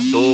2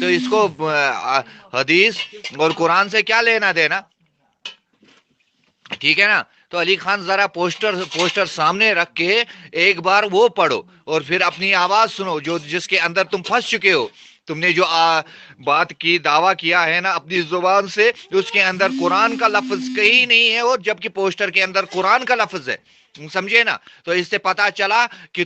تو اس کو حدیث اور قرآن سے کیا لینا دینا؟ ٹھیک ہے نا. تو علی خان ذرا پوسٹر سامنے رکھ کے ایک بار وہ پڑھو اور پھر اپنی آواز سنو جو جس کے اندر تم پھنس چکے ہو. تم نے جو بات کی دعویٰ کیا ہے نا اپنی زبان سے، اس کے اندر قرآن کا لفظ کہیں نہیں ہے، اور جبکہ پوسٹر کے اندر قرآن کا لفظ ہے. سمجھے نا؟ تو اس سے پتا چلا کہ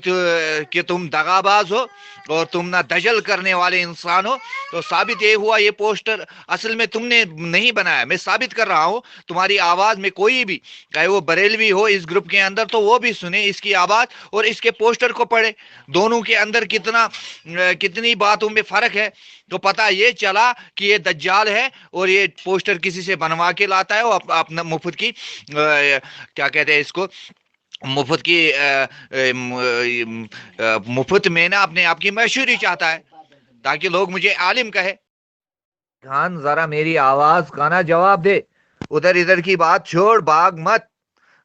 تم دغاباز ہو اور تم نہ دجل کرنے والے انسان ہو. تو ثابت یہ ہوا یہ پوسٹر اصل میں تم نے نہیں بنایا. میں ثابت کر رہا ہوں تمہاری آواز میں کوئی بھی چاہے وہ بریلوی ہو اس گروپ کے اندر تو وہ بھی سنے اس کی آواز اور اس کے پوسٹر کو پڑھے. دونوں کے اندر کتنی باتوں میں فرق ہے. تو پتہ یہ چلا کہ یہ دجال ہے اور یہ پوسٹر کسی سے بنوا کے لاتا ہے اور اپنا مفت کی کیا کہتے ہیں اس کو، مفت میں نا اپنے آپ کی مشہوری چاہتا ہے تاکہ لوگ مجھے عالم کہے. خان ذرا میری آواز کا نا جواب دے، ادھر کی بات چھوڑ، بھاگ مت.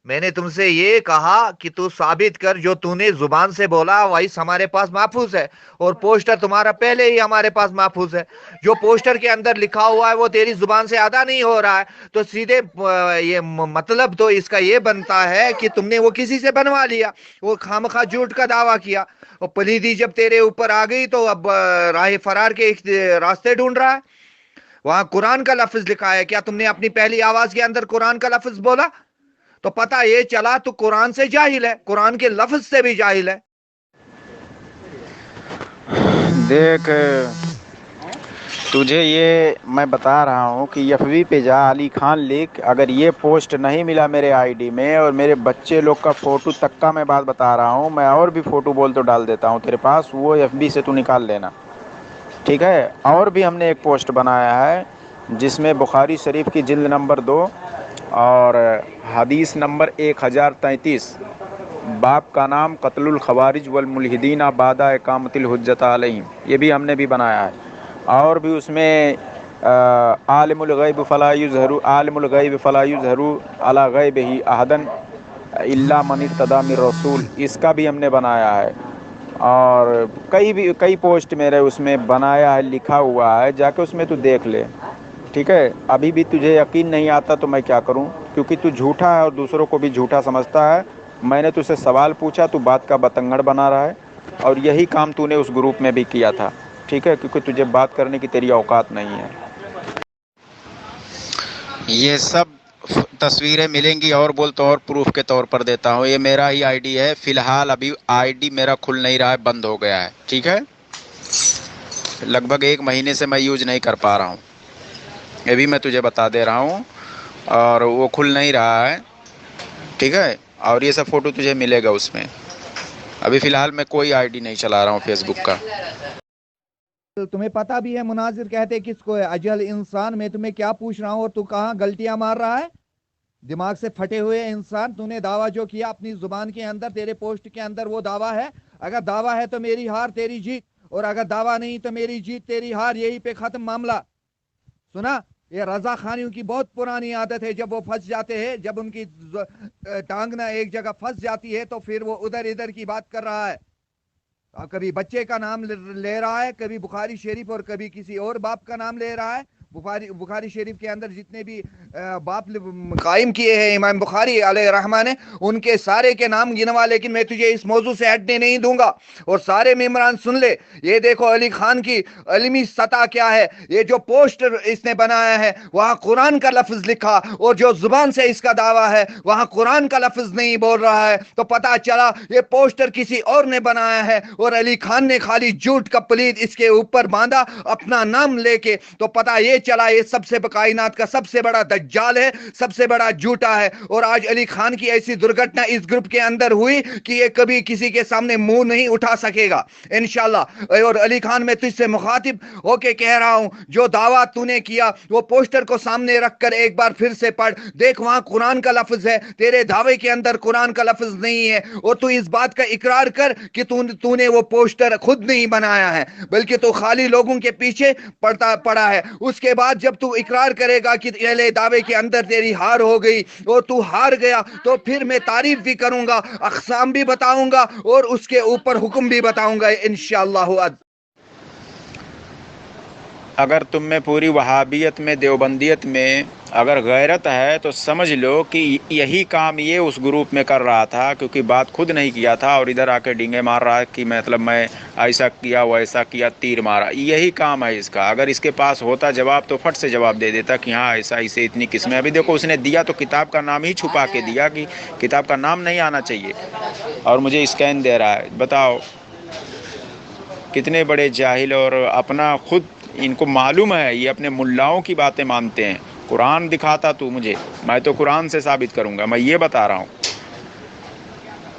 میں نے تم سے یہ کہا کہ تو ثابت کر جو تو نے زبان سے بولا وہی ہمارے پاس محفوظ ہے، اور پوسٹر تمہارا پہلے ہی ہمارے پاس محفوظ ہے. جو پوسٹر کے اندر لکھا ہوا ہے وہ تیری زبان سے ادا نہیں ہو رہا ہے. تو سیدھے یہ مطلب تو اس کا یہ بنتا ہے کہ تم نے وہ کسی سے بنوا لیا، وہ خامخواہ جھوٹ کا دعویٰ کیا، اور پلیدی جب تیرے اوپر آ گئی تو اب راہ فرار کے راستے ڈھونڈ رہا ہے. وہاں قرآن کا لفظ لکھا ہے، کیا تم نے اپنی پہلی آواز کے اندر قرآن کا لفظ بولا؟ تو پتہ یہ چلا تو قرآن سے جاہل ہے، قرآن کے لفظ سے بھی جاہل ہے. دیکھ تجھے یہ میں بتا رہا ہوں کہ یفوی پہ جا، علی خان لکھ. اگر یہ پوسٹ نہیں ملا میرے آئی ڈی میں اور میرے بچے لوگ کا فوٹو تک کا میں بات بتا رہا ہوں، میں اور بھی فوٹو بول تو ڈال دیتا ہوں تیرے پاس، وہ ایف بی سے تو نکال لینا. ٹھیک ہے؟ اور بھی ہم نے ایک پوسٹ بنایا ہے جس میں بخاری شریف کی جلد نمبر 2 اور حدیث نمبر 1033 باب کا نام قتل الخوارج والملحدین بعد اقامت الحجۃ علیہم، یہ بھی ہم نے بھی بنایا ہے. اور بھی اس میں عالم الغیب فلا یظہر علی غیبہ احدا الا من ارتضی من رسول، اس کا بھی ہم نے بنایا ہے. اور کئی پوسٹ میرے اس میں بنایا ہے، لکھا ہوا ہے، جا کے اس میں تو دیکھ لے. ٹھیک ہے؟ ابھی بھی تجھے یقین نہیں آتا تو میں کیا کروں، کیونکہ تو جھوٹا ہے اور دوسروں کو بھی جھوٹا سمجھتا ہے. میں نے تجھ سے سوال پوچھا، تو بات کا بتنگڑ بنا رہا ہے، اور یہی کام تو نے اس گروپ میں بھی کیا تھا. ٹھیک ہے؟ کیونکہ تجھے بات کرنے کی تیری اوقات نہیں ہے. یہ سب تصویریں ملیں گی اور بول تو اور پروف کے طور پر دیتا ہوں. یہ میرا ہی آئی ڈی ہے، فی الحال ابھی آئی ڈی میرا کھل نہیں رہا ہے، بند ہو گیا ہے. ٹھیک ہے؟ لگ بھگ 1 مہینے سے میں یوز نہیں کر پا رہا ہوں، یہ بھی میں تجھے بتا دے رہا ہوں، اور وہ کھل نہیں رہا ہے. ٹھیک ہے؟ اور یہ سب فوٹو تجھے ملے گا اس میں. ابھی فی الحال میں کوئی آئی ڈی نہیں چلا رہا ہوں فیس بک کا. تمہیں پتا بھی ہے مناظر کہتے کس کو ہے؟ اجل انسان. میں تمہیں کیا پوچھ رہا ہوں اور تو کہاں غلطیاں مار رہا ہے؟ دماغ سے پھٹے ہوئے انسان. تو نے دعویٰ جو کیا اپنی زبان کے اندر، تیرے پوسٹ کے اندر وہ دعویٰ ہے. اگر دعویٰ ہے تو میری ہار تیری جیت، اور اگر دعویٰ نہیں تو میری جیت تیری ہار. یہی پہ ختم معاملہ. سنا؟ یہ رضا خانیوں کی بہت پرانی عادت ہے، جب وہ پھنس جاتے ہیں، جب ان کی ٹانگنا ایک جگہ پھنس جاتی ہے تو پھر وہ ادھر کی بات کر رہا ہے. کبھی بچے کا نام لے رہا ہے، کبھی بخاری شریف، اور کبھی کسی اور باپ کا نام لے رہا ہے. بخاری شریف کے اندر جتنے بھی باپ قائم کیے ہیں امام بخاری علیہ رحمہ نے، ان کے سارے کے نام گنوا. لیکن میں تجھے اس موضوع سے ہٹنے نہیں دوں گا، اور سارے ممبران سن لے. یہ دیکھو علی خان کی علمی سطح کیا ہے. یہ جو پوسٹر اس نے بنایا ہے وہاں قرآن کا لفظ لکھا، اور جو زبان سے اس کا دعویٰ ہے وہاں قرآن کا لفظ نہیں بول رہا ہے. تو پتا چلا یہ پوسٹر کسی اور نے بنایا ہے، اور علی خان نے خالی جھوٹ کا پلید اس کے اوپر باندھا اپنا نام لے کے. تو پتا یہ چلا یہ سب سے کائنات کا سب سے بڑا دجال ہے، سب سے بڑا جھوٹا ہے. اور آج علی خان کی ایسی درگھٹنا اس گروپ کے اندر ہوئی کہ یہ کبھی کسی کے سامنے منہ نہیں اٹھا سکے گا انشاءاللہ. اور علی خان میں تجھ سے مخاطب ہو کے کہہ رہا ہوں، جو دعویٰ تو نے کیا وہ پوسٹر کو سامنے رکھ کر ایک بار پھر سے پڑھ دیکھ. وہاں قرآن کا لفظ ہے، تیرے دعوے کے اندر قرآن کا لفظ نہیں ہے. اور تو اس بات کا اقرار کر کہ تو نے وہ پوسٹر خود نہیں بنایا ہے، بلکہ تو خالی لوگوں کے پیچھے پڑا ہے. اس کے بعد جب تو اقرار کرے گا کہ اہل دعوے کے اندر تیری ہار ہو گئی اور تو ہار گیا، تو پھر میں تعریف بھی کروں گا، اقسام بھی بتاؤں گا، اور اس کے اوپر حکم بھی بتاؤں گا انشاءاللہ. اگر تم میں پوری وہابیت میں دیوبندیت میں اگر غیرت ہے تو سمجھ لو کہ یہی کام یہ اس گروپ میں کر رہا تھا، کیونکہ بات خود نہیں کیا تھا اور ادھر آ کے ڈینگے مار رہا ہے کہ مطلب میں ایسا کیا ویسا کیا تیر مارا، یہی کام ہے اس کا۔ اگر اس کے پاس ہوتا جواب تو فٹ سے جواب دے دیتا کہ ہاں ایسا اسے اتنی قسمیں۔ ابھی دیکھو اس نے دیا تو کتاب کا نام ہی چھپا کے دیا کہ کتاب کا نام نہیں آنا چاہیے، اور مجھے اسکین دے رہا ہے۔ بتاؤ کتنے بڑے جاہل، اور اپنا خود ان کو معلوم ہے یہ اپنے ملاؤں کی باتیں مانتے ہیں۔ قرآن دکھاتا تو مجھے، میں تو قرآن سے ثابت کروں گا، میں یہ بتا رہا ہوں،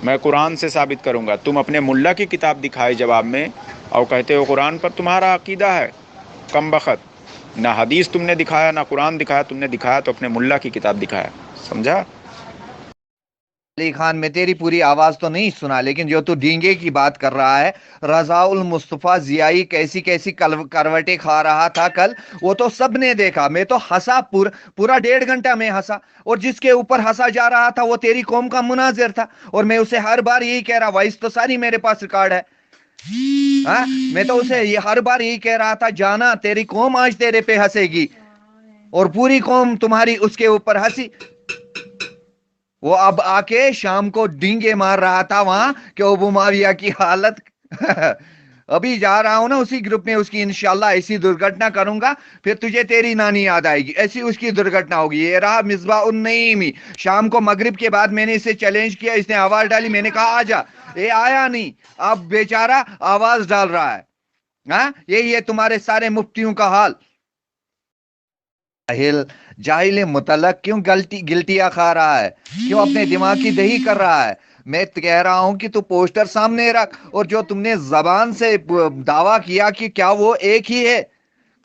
میں قرآن سے ثابت کروں گا۔ تم اپنے ملا کی کتاب دکھائے جواب میں اور کہتے ہو قرآن پر تمہارا عقیدہ ہے، کم بخت۔ نہ حدیث تم نے دکھایا نہ قرآن دکھایا، تم نے دکھایا تو اپنے ملا کی کتاب دکھایا، سمجھا؟ علی خان میں تیری پوری آواز تو نہیں سنا، لیکن جو تو ڈینگے کی بات کر رہا ہے، رضا المصطفیٰ ضیائی کیسی کیسی کروٹیں کھا رہا تھا کل، وہ تو سب نے دیکھا۔ میں تو ہنسا، پورا 1.5 گھنٹہ میں ہنسا، اور جس کے اوپر ہنسا جا رہا تھا وہ تیری قوم کا مناظر تھا، اور میں اسے ہر بار یہی کہہ رہا، وائس تو ساری میرے پاس ریکارڈ ہے۔ ہاں میں تو اسے یہ ہر بار یہی کہہ رہا تھا، جانا تیری قوم آج تیرے پہ ہنسے گی، اور پوری قوم تمہاری اس کے اوپر ہنسی۔ وہ اب آ کے شام کو ڈینگے مار رہا تھا وہاں کہ ابو معاویہ کی حالت ابھی جا رہا ہوں نا اسی گروپ میں، اس کی انشاءاللہ ایسی درگھٹنا کروں گا، پھر تجھے تیری نانی یاد آئے گی، ایسی اس کی درگھٹنا ہوگی۔ یہ رہا مصباح النعیمی، شام کو مغرب کے بعد میں نے اسے چیلنج کیا، اس نے آواز ڈالی، میں نے کہا آجا، یہ آیا نہیں، اب بیچارہ آواز ڈال رہا ہے۔ ہاں یہی ہے تمہارے سارے مفتیوں کا حال۔ جاہل مطلق کیوں گلٹیاں کھا رہا ہے، کیوں اپنے دماغ کی دہی کر رہا ہے؟ میں کہہ رہا ہوں کہ تو پوسٹر سامنے رکھ، اور جو تم نے زبان سے دعویٰ کیا کہ کیا وہ ایک ہی ہے؟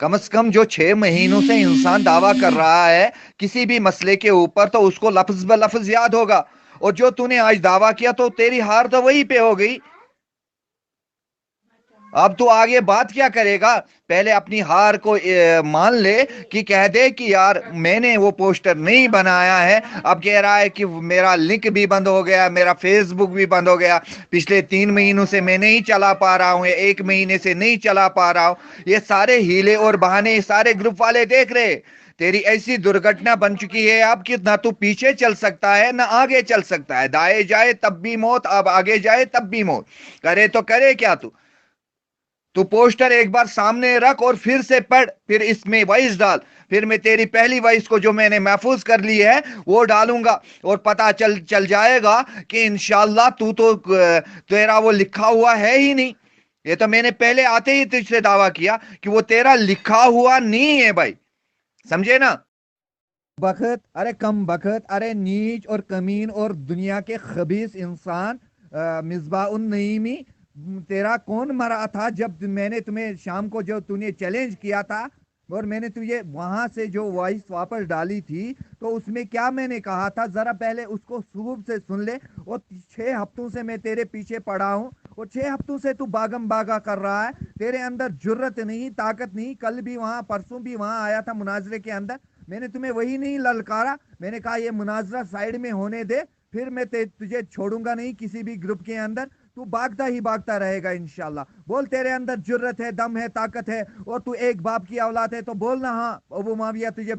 کم از کم جو 6 مہینوں سے انسان دعویٰ کر رہا ہے کسی بھی مسئلے کے اوپر، تو اس کو لفظ بہ لفظ یاد ہوگا، اور جو تو نے آج دعویٰ کیا تو تیری ہار تو وہی پہ ہو گئی۔ اب تو آگے بات کیا کرے گا؟ پہلے اپنی ہار کو مان لے کہ کہہ دے کہ یار میں نے وہ پوسٹر نہیں بنایا ہے۔ اب کہہ رہا ہے کہ میرا لنک بھی بند ہو گیا، میرا فیس بک بھی بند ہو گیا، پچھلے 3 مہینوں سے میں نہیں چلا پا رہا ہوں، 1 مہینے سے نہیں چلا پا رہا ہوں۔ یہ سارے ہیلے اور بہانے سارے گروپ والے دیکھ رہے۔ تیری ایسی درگھٹنا بن چکی ہے اب کہ نہ تو پیچھے چل سکتا ہے نہ آگے چل سکتا ہے، دائیں جائے تب بھی موت، اب آگے جائے تب بھی موت، کرے تو کرے کیا؟ تو پوسٹر ایک بار سامنے رکھ اور پھر سے پڑھ، پھر اس میں وائس ڈال، پھر میں تیری پہلی وائس کو جو میں نے محفوظ کر لی ہے وہ ڈالوں گا، اور پتا چل جائے گا کہ انشاءاللہ تو تیرا وہ لکھا ہوا ہے ہی نہیں۔ یہ تو میں نے پہلے آتے ہی تجھ سے دعویٰ کیا کہ وہ تیرا لکھا ہوا نہیں ہے بھائی، سمجھے نا؟ بخت، ارے کم بخت، ارے نیچ اور کمین اور دنیا کے خبیث انسان، مصباح النعیمی، تیرا کون مرا تھا جب میں نے تمہیں شام کو جو تو نے چیلنج کیا تھا، اور میں نے تجھے وہاں سے جو وائس واپس ڈالی تھی تو اس میں کیا میں نے کہا تھا؟ ذرا پہلے اس کو خوب سے سن لے۔ اور 6 ہفتوں سے میں تیرے پیچھے پڑا ہوں، اور 6 ہفتوں سے تو باغم باغا کر رہا ہے، تیرے اندر جرت نہیں، طاقت نہیں۔ کل بھی وہاں، پرسوں بھی وہاں آیا تھا مناظرے کے اندر، میں نے تمہیں وہی نہیں للکارا، میں نے کہا یہ مناظرہ سائیڈ میں ہونے دے، پھر میں تجھے چھوڑوں گا نہیں کسی بھی گروپ کے اندر، تو بھاگتا ہی بھاگتا رہے گا انشاءاللہ۔ بول تیرے اندر جرت ہے، دم ہے، طاقت ہے، اور تو ایک باپ کی اولاد ہے، تو بولنا ہاں ابو معاویہ تجھے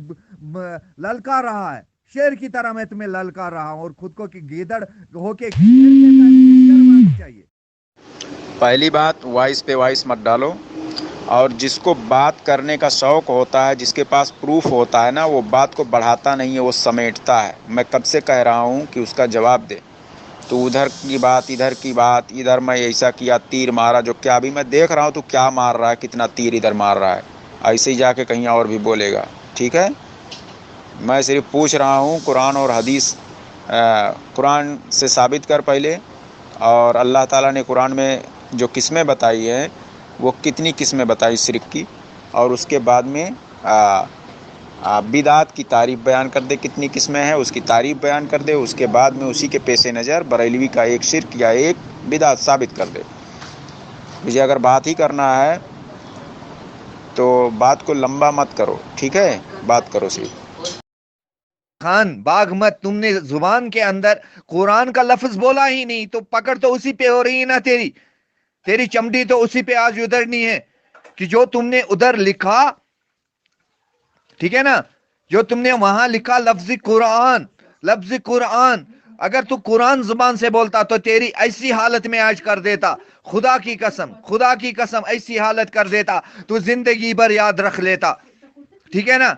للکار رہا ہے، شیر کی طرح میں تمہیں للکار رہا ہوں، اور خود کو کہ گیدڑ ہو کے چاہیے۔ پہلی بات، وائس پہ وائس مت ڈالو، اور جس کو بات کرنے کا شوق ہوتا ہے، جس کے پاس پروف ہوتا ہے نا، وہ بات کو بڑھاتا نہیں ہے، وہ سمیٹتا ہے۔ میں کب سے کہہ رہا ہوں کہ اس کا جواب دے۔ تو ادھر کی بات، ادھر کی بات، ادھر میں ایسا کیا، تیر مارا، جو کیا ابھی میں دیکھ رہا ہوں تو کیا مار رہا ہے، کتنا تیر ادھر مار رہا ہے، ایسے ہی جا کے کہیں اور بھی بولے گا، ٹھیک ہے؟ میں صرف پوچھ رہا ہوں قرآن اور حدیث، قرآن سے ثابت کر پہلے، اور اللہ تعالیٰ نے قرآن میں جو قسمیں بتائی ہیں وہ کتنی قسمیں بتائی شرک کی، اور اس کے بعد میں بدعت کی تعریف بیان کر دے، کتنی قسمیں ہیں اس کی تعریف بیان کر دے، اس کے بعد میں اسی کے پیش نظر بریلوی کا ایک شرک یا ایک بدعت ثابت کر دے۔ مجھے اگر بات ہی کرنا ہے تو بات کو لمبا مت کرو، ٹھیک ہے؟ بات کرو صرف۔ خان باغ مت، تم نے زبان کے اندر قرآن کا لفظ بولا ہی نہیں، تو پکڑ تو اسی پہ ہو رہی ہے نا، تیری چمڑی تو اسی پہ آج ادھرنی ہے کہ جو تم نے ادھر لکھا ٹھیک ہے نا. جو تم نے وہاں لکھا لفظ قرآن, اگر تو قرآن زبان سے بولتا تو تیری ایسی حالت میں آج کر دیتا, خدا کی قسم ایسی حالت کر دیتا, تو زندگی بھر یاد رکھ لیتا. ٹھیک ہے نا.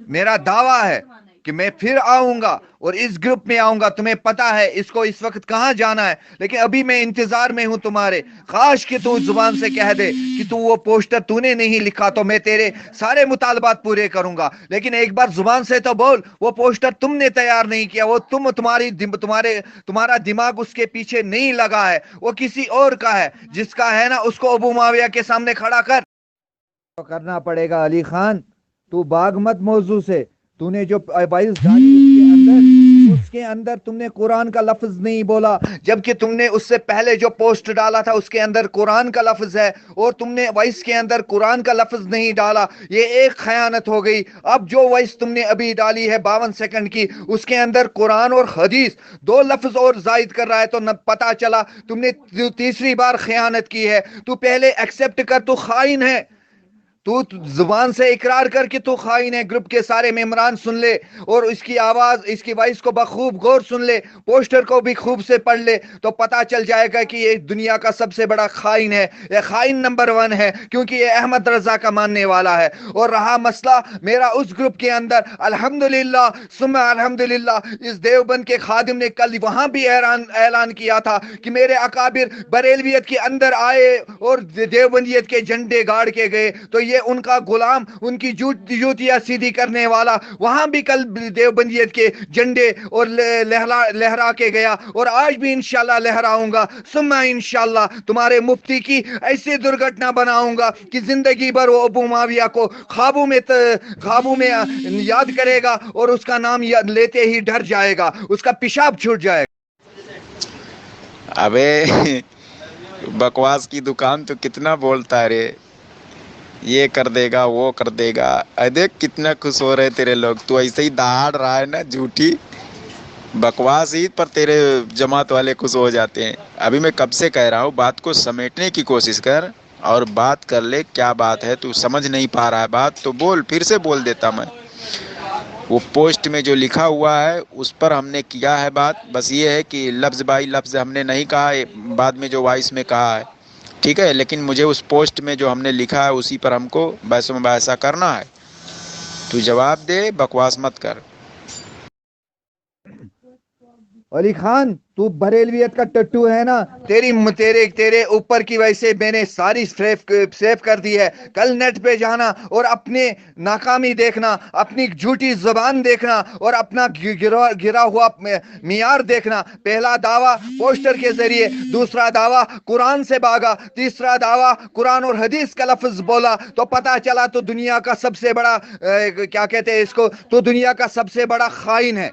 میرا دعویٰ ہے کہ میں پھر آؤں گا اور اس گروپ میں آؤں گا. تمہیں پتا ہے اس کو اس وقت کہاں جانا ہے, لیکن ابھی میں انتظار میں ہوں تمہارے. کاش کہ تو زبان سے کہہ دے کہ تو وہ پوسٹر تو نے نہیں لکھا تو میں تیرے سارے مطالبات پورے کروں گا. لیکن ایک بار زبان سے تو بول, وہ پوسٹر تم نے تیار نہیں کیا, وہ تمہارا دماغ اس کے پیچھے نہیں لگا ہے, وہ کسی اور کا ہے. جس کا ہے نا اس کو ابو معاویہ کے سامنے کھڑا کرنا پڑے گا. علی خان تو باغ مت موضوع سے. تو نے جو 22 ڈالی اس کے اندر تم نے قرآن کا لفظ نہیں بولا, جبکہ تم نے اس سے پہلے جو پوسٹ ڈالا تھا اس کے اندر قرآن کا لفظ ہے, اور تم نے وائس کے اندر قرآن کا لفظ نہیں ڈالا. یہ ایک خیانت ہو گئی. اب جو وائس تم نے ابھی ڈالی ہے 52 سیکنڈ کی, اس کے اندر قرآن اور حدیث 2 لفظ اور زائد کر رہا ہے, تو نہ پتا چلا تم نے تیسری بار خیانت کی ہے. تو پہلے ایکسپٹ کر تو خائن ہے. تو زبان سے اقرار کر کے تو خائن ہے. گروپ کے سارے ممبران سن لے, اور اس کی آواز, اس کی وائس کو بخوب غور سن لے, پوسٹر کو بھی خوب سے پڑھ لے, تو پتا چل جائے گا کہ یہ دنیا کا سب سے بڑا خائن ہے. یہ خائن نمبر 1 ہے, کیونکہ یہ احمد رضا کا ماننے والا ہے. اور رہا مسئلہ میرا اس گروپ کے اندر, الحمدللہ ثم الحمدللہ اس دیوبند کے خادم نے کل وہاں بھی اعلان کیا تھا کہ میرے اکابر بریلویت کے اندر آئے اور دیوبندیت کے جھنڈے گاڑ کے گئے, تو یہ ان کا غلام, ان کی جوتیاں سیدھی کرنے والا وہاں بھی کل دیوبندیت کے جھنڈے اور لہرا کے گیا, اور آج بھی انشاءاللہ لہراؤں گا. ثم انشاءاللہ تمہارے مفتی کی ایسی درگھٹنا بناؤں گا کہ زندگی بھر وہ ابو معاویہ کو خوابوں میں یاد کرے گا, اور اس کا نام لیتے ہی ڈر جائے گا, اس کا پیشاب چھوٹ جائے گا. ابے بکواس کی دکان تو کتنا بولتا ہے رے, یہ کر دے گا وہ کر دے گا. دیکھ کتنا خوش ہو رہے تیرے لوگ. تو ایسے ہی دہاڑ رہا ہے نا جھوٹی بکواس ہی پر تیرے جماعت والے خوش ہو جاتے ہیں. ابھی میں کب سے کہہ رہا ہوں بات کو سمیٹنے کی کوشش کر اور بات کر لے. کیا بات ہے, تو سمجھ نہیں پا رہا ہے بات تو بول, پھر سے بول دیتا میں. وہ پوسٹ میں جو لکھا ہوا ہے اس پر ہم نے کیا ہے بات. بس یہ ہے کہ لفظ بائی لفظ ہم نے نہیں کہا, بعد میں جو وائس میں کہا ہے ٹھیک ہے, لیکن مجھے اس پوسٹ میں جو ہم نے لکھا ہے اسی پر ہم کو بحث و مباحثہ کرنا ہے. تو جواب دے, بکواس مت کر. علی خان تو بریلویت کا ٹٹو ہے نا, تیرے اوپر کی وجہ سے میں نے ساری سیو کر دی ہے. کل نیٹ پہ جانا اور اپنے ناکامی دیکھنا, اپنی جھوٹی زبان دیکھنا, اور اپنا گرا ہوا معیار دیکھنا. پہلا دعویٰ پوسٹر کے ذریعے, دوسرا دعویٰ قرآن سے بھاگا, تیسرا دعویٰ قرآن اور حدیث کا لفظ بولا, تو پتا چلا تو دنیا کا سب سے بڑا کیا کہتے ہیں اس کو, تو دنیا کا سب سے بڑا خائن ہے.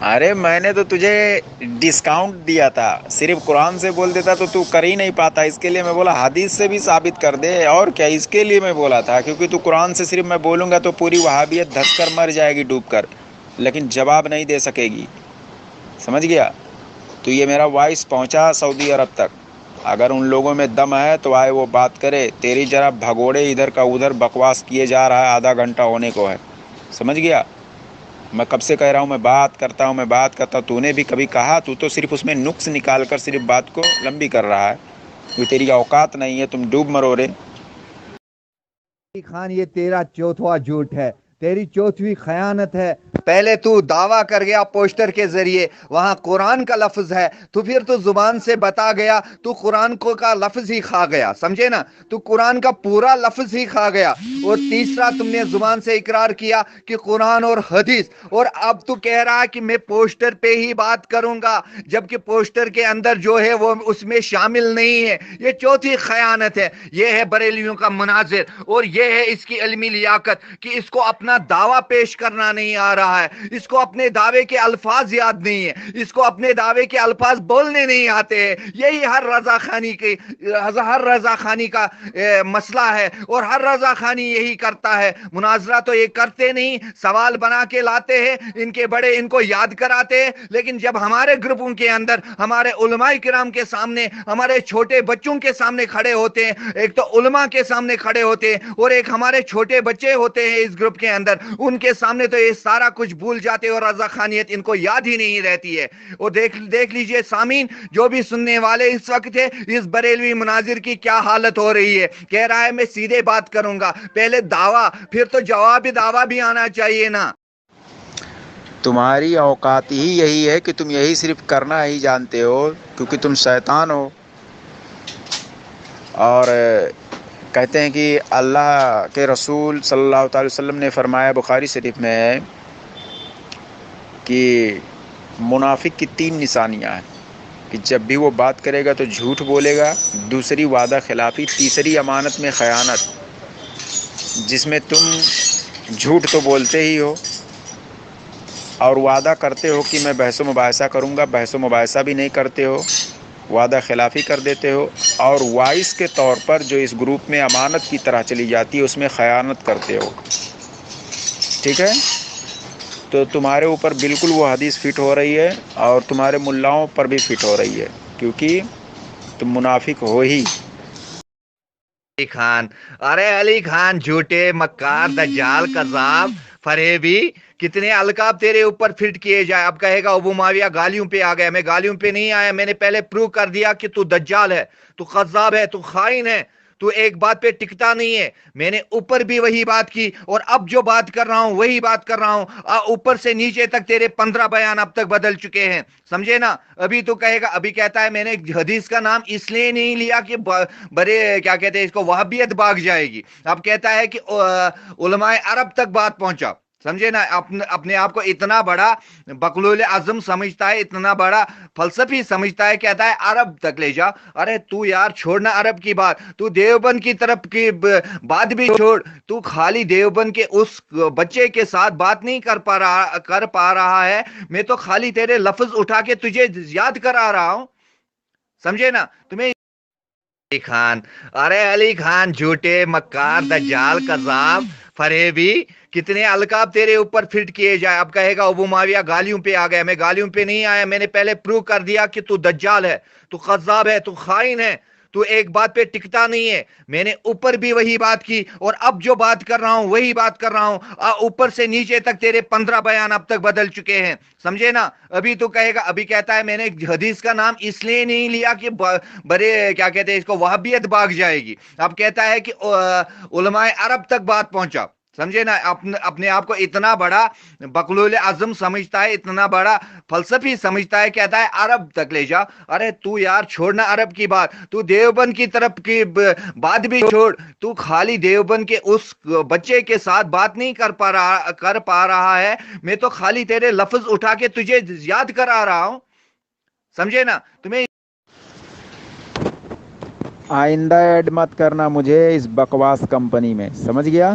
ارے میں نے تو تجھے ڈسکاؤنٹ دیا تھا, صرف قرآن سے بول دیتا تو کر ہی نہیں پاتا. اس کے لیے میں بولا حدیث سے بھی ثابت کر دے, اور کیا اس کے لیے میں بولا تھا, کیونکہ تو قرآن سے صرف میں بولوں گا تو پوری وہابیت دھس کر مر جائے گی ڈوب کر, لیکن جواب نہیں دے سکے گی. سمجھ گیا. تو یہ میرا وائس پہنچا سعودی عرب تک, اگر ان لوگوں میں دم ہے تو آئے وہ بات کرے. تیری جرا بھگوڑے ادھر کا ادھر بکواس کیے جا رہا ہے, آدھا گھنٹہ ہونے کو ہے. سمجھ گیا. میں کب سے کہہ رہا ہوں میں بات کرتا ہوں. تو نے بھی کبھی کہا, تو صرف اس میں نقص نکال کر صرف بات کو لمبی کر رہا ہے. کوئی تیری اوقات نہیں ہے, تم ڈوب مرو رے. خان یہ تیرا چوتھا جھوٹ ہے, تیری چوتھویں خیانت ہے. پہلے تو دعویٰ کر گیا پوسٹر کے ذریعے وہاں قرآن کا لفظ ہے, تو پھر تو زبان سے بتا گیا تو قرآن کو کا لفظ ہی کھا گیا. سمجھے نا, تو قرآن کا پورا لفظ ہی کھا گیا. اور تیسرا تم نے زبان سے اقرار کیا کہ قرآن اور حدیث, اور اب تو کہہ رہا ہے کہ میں پوسٹر پہ ہی بات کروں گا, جبکہ پوسٹر کے اندر جو ہے وہ اس میں شامل نہیں ہے. یہ چوتھی خیانت ہے. یہ ہے بریلیوں کا مناظر, اور یہ ہے اس کی علمی لیاقت کہ اس کو اپنا اپنا دعویٰ پیش کرنا نہیں آ رہا ہے, اس کو اپنے دعوے کے الفاظ یاد نہیں ہے, اس کو اپنے دعوے کے الفاظ بولنے نہیں آتے ہیں. یہی ہر رضا خانی کا مسئلہ ہے, اور ہر رضا خانی یہی کرتا ہے. مناظرہ تو یہ کرتے نہیں, سوال بنا کے لاتے ہیں, ان کے بڑے ان کو یاد کراتے ہیں, لیکن جب ہمارے گروپوں کے اندر ہمارے علماء کرام کے سامنے, ہمارے چھوٹے بچوں کے سامنے کھڑے ہوتے ہیں, ایک تو علماء کے سامنے کھڑے ہوتے ہیں اور ایک ہمارے چھوٹے بچے ہوتے ہیں اس گروپ کے اندر, ان کے سامنے تو یہ سارا کچھ بھول جاتے اور رضا خانیت ان کو یاد ہی نہیں رہتی ہے. اور دیکھ لیجئے سامعین, جو بھی سننے والے اس وقت ہے, اس بریلوی مناظر کی کیا حالت ہو رہی ہے. کہہ رہا ہے میں سیدھے بات کروں گا, پہلے دعویٰ پھر تو جواب دعویٰ بھی آنا چاہیے نا. تمہاری اوقات ہی یہی ہے کہ تم یہی صرف کرنا ہی جانتے ہو, کیونکہ تم شیطان ہو. اور کہتے ہیں کہ اللہ کے رسول صلی اللہ تعالی وسلم نے فرمایا, بخاری شریف میں ہے, کہ منافق کی 3 نشانیاں ہیں, کہ جب بھی وہ بات کرے گا تو جھوٹ بولے گا, دوسری وعدہ خلافی, تیسری امانت میں خیانت, جس میں تم جھوٹ تو بولتے ہی ہو اور وعدہ کرتے ہو کہ میں بحث و مباحثہ کروں گا, بحث و مباحثہ بھی نہیں کرتے ہو, وعدہ خلافی کر دیتے ہو, اور وائس کے طور پر جو اس گروپ میں امانت کی طرح چلی جاتی ہے اس میں خیانت کرتے ہو. ٹھیک ہے, تو تمہارے اوپر بالکل وہ حدیث فٹ ہو رہی ہے, اور تمہارے ملاؤں پر بھی فٹ ہو رہی ہے, کیونکہ تم منافق ہو ہی. علی خان, ارے علی خان, جھوٹے, مکار, دجال, قذاب, فریبی, کتنے القاب تیرے اوپر فٹ کیے جائے. اب کہے گا ابو معاویہ گالیوں پہ آ گیا. میں گالیوں پہ نہیں آیا, میں نے پہلے پروو کر دیا کہ تو دجال ہے, تو قذاب ہے, تو خائن ہے, تو ایک بات پہ ٹکتا نہیں ہے. میں نے اوپر بھی وہی بات کی, اور اب جو بات کر رہا ہوں وہی بات کر رہا ہوں. اوپر سے نیچے تک تیرے 15 بیان اب تک بدل چکے ہیں, سمجھے نا. ابھی تو کہے گا, ابھی کہتا ہے میں نے حدیث کا نام اس لیے نہیں لیا کہ بڑے کیا کہتے ہیں اس کو, وہابیت بھاگ جائے گی. اب کہتا ہے کہ علماء عرب تک بات پہنچا, سمجھے نا. اپنے آپ کو اتنا بڑا بقلول اعظم سمجھتا ہے, اتنا بڑا فلسفی سمجھتا ہے, کہتا ہے عرب تک لے جا. ارے تو یار چھوڑنا عرب کی بات, تو دیوبند کی طرف کی بات بھی چھوڑ. تو خالی دیوبند کے اس بچے کے ساتھ بات نہیں کر پا رہا ہے, میں تو خالی تیرے لفظ اٹھا کے تجھے یاد کرا رہا ہوں, سمجھے نا. تمہیں علی خان, ارے علی خان, جھوٹے, مکار, دجال, قذاب, فریبی, کتنے القاب تیرے اوپر فٹ کیے جائے. اب کہے گا ابو معاویہ گالیوں پہ آ گیا. میں گالیوں پہ نہیں آیا, میں نے پہلے پروو کر دیا کہ تو دجال ہے, تو قذاب ہے, تو خائن ہے, تو ایک بات پہ ٹکتا نہیں ہے. میں نے اوپر بھی وہی بات کی, اور اب جو بات کر رہا ہوں وہی بات کر رہا ہوں. اوپر سے نیچے تک تیرے 15 بیان اب تک بدل چکے ہیں, سمجھے نا. ابھی تو کہے گا, ابھی کہتا ہے میں نے حدیث کا نام اس لیے نہیں لیا کہ بڑے کیا کہتے ہیں اس کو, وہابیت بھاگ جائے گی. اب کہتا ہے کہ علماء عرب تک بات پہنچا, سمجھے نا. اپنے آپ کو اتنا بڑا بقلول اعظم سمجھتا ہے, اتنا بڑا فلسفی سمجھتا ہے, کہتا ہے عرب تک لے جا. ارے تو یار چھوڑنا عرب کی بات, تو دیوبند کی طرف کی بات بھی چھوڑ. تو خالی دیوبند کے اس بچے کے ساتھ بات نہیں کر پا رہا ہے, میں تو خالی تیرے لفظ اٹھا کے تجھے یاد کرا رہا ہوں, سمجھے نا. تمہیں آئندہ ایڈ مت کرنا مجھے اس بکواس کمپنی میں, سمجھ گیا.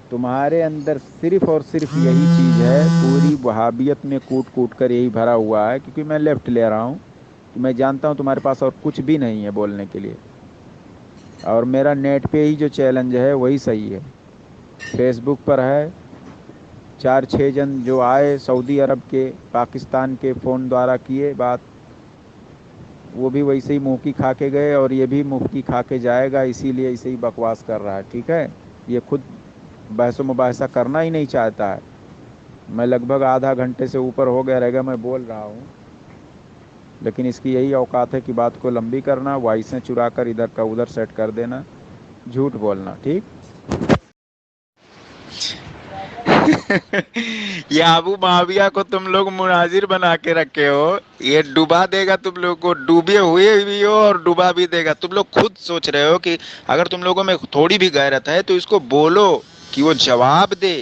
تمہارے اندر صرف اور صرف یہی چیز ہے, پوری وہابیت میں کوٹ کوٹ کر یہی بھرا ہوا ہے, کیونکہ میں لیفٹ لے رہا ہوں. میں جانتا ہوں تمہارے پاس اور کچھ بھی نہیں ہے بولنے کے لیے, اور میرا نیٹ پہ ہی جو چیلنج ہے وہی صحیح ہے. فیس بک پر ہے 4-6 جن جو آئے سعودی عرب کے, پاکستان کے, فون دوارا کیے بات, وہ بھی ویسے ہی منہ کی کھا کے گئے, اور یہ بھی منہ کی کھا کے جائے گا. اسی لیے اسے ہی بکواس کر رہا ہے, ٹھیک ہے. یہ خود بحث و مباحثہ کرنا ہی نہیں چاہتا ہے. میں لگ بھگ آدھا گھنٹے سے اوپر ہو گیا رہے گا میں بول رہا ہوں, لیکن اس کی یہی اوقات ہے کہ بات کو لمبی کرنا, وائسیں چرا کر ادھر کا ادھر سیٹ کر دینا, جھوٹ بولنا, ٹھیک. یہ ابو معاویہ کو تم لوگ مناظر بنا کے رکھے ہو, یہ ڈوبا دے گا تم لوگ کو, ڈوبے ہوئے بھی ہو اور ڈوبا بھی دے گا. تم لوگ خود سوچ رہے ہو کہ اگر تم لوگوں میں تھوڑی بھی غیرت ہے تو اس کو بولو کہ وہ جواب دے.